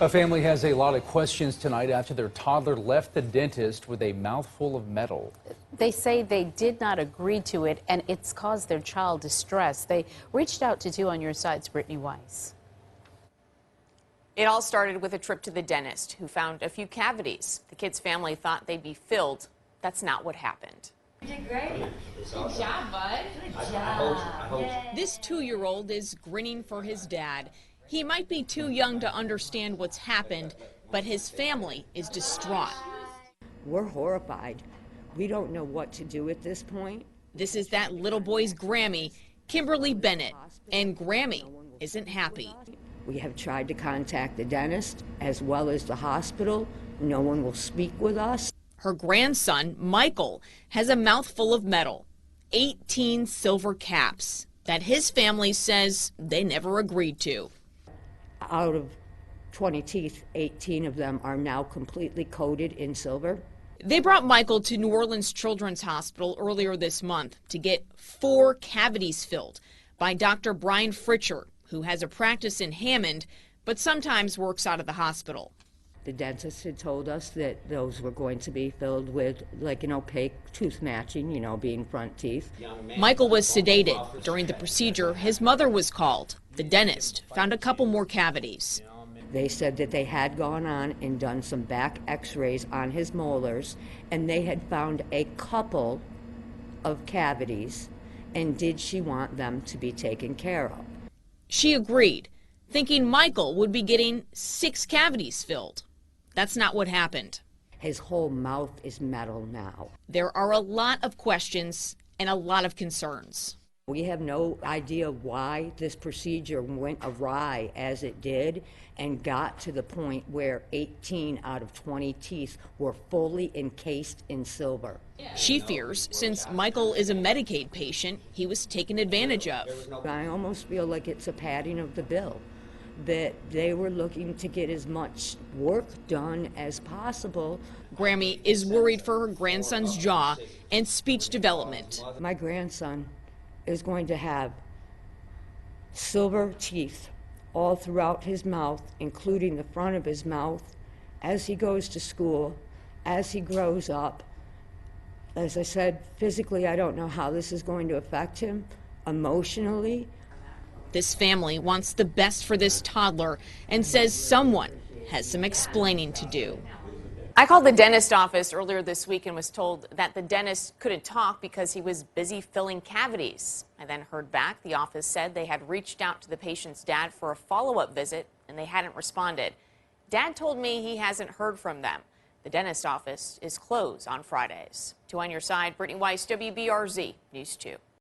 A family has a lot of questions tonight after their toddler left the dentist with a mouthful of metal. They say they did not agree to it, and it's caused their child distress. They reached out to Two on Your Side's Brittany Weiss. It all started with a trip to the dentist, who found a few cavities. The kid's family thought they'd be filled. That's not what happened. You did great. Good job, bud. Good job. This 2-year-old is grinning for his dad. He might be too young to understand what's happened, but his family is distraught. We're horrified. We don't know what to do at this point. This is that little boy's Grammy, Kimberly Bennett, and Grammy isn't happy. We have tried to contact the dentist as well as the hospital. No one will speak with us. Her grandson, Michael, has a mouthful of metal, 18 silver caps that his family says they never agreed to. Out of 20 teeth, 18 of them are now completely coated in silver. They brought Michael to New Orleans Children's Hospital earlier this month to get 4 cavities filled by Dr. Brian Fritcher, who has a practice in Hammond, but sometimes works out of the hospital. The dentist had told us that those were going to be filled with like an opaque tooth matching, being front teeth. Michael was sedated. During the procedure, his mother was called. The dentist found a couple more cavities. They said that they had gone on and done some back x-rays on his molars, and they had found a couple of cavities, and did she want them to be taken care of? She agreed, thinking Michael would be getting 6 cavities filled. That's not what happened. His whole mouth is metal now. There are a lot of questions and a lot of concerns. We have no idea why this procedure went awry as it did and got to the point where 18 out of 20 teeth were fully encased in silver. She fears since Michael is a Medicaid patient, he was taken advantage of. I almost feel like it's a padding of the bill, that they were looking to get as much work done as possible. Grammy is worried for her grandson's jaw and speech development. My grandson is going to have silver teeth all throughout his mouth, including the front of his mouth, as he goes to school, as he grows up. As I said, physically, I don't know how this is going to affect him. Emotionally, this family wants the best for this toddler and says someone has some explaining to do. I called the dentist office earlier this week and was told that the dentist couldn't talk because he was busy filling cavities. I then heard back. The office said they had reached out to the patient's dad for a follow-up visit and they hadn't responded. Dad told me he hasn't heard from them. The dentist office is closed on Fridays. Two on Your Side, Brittany Weiss, WBRZ News 2.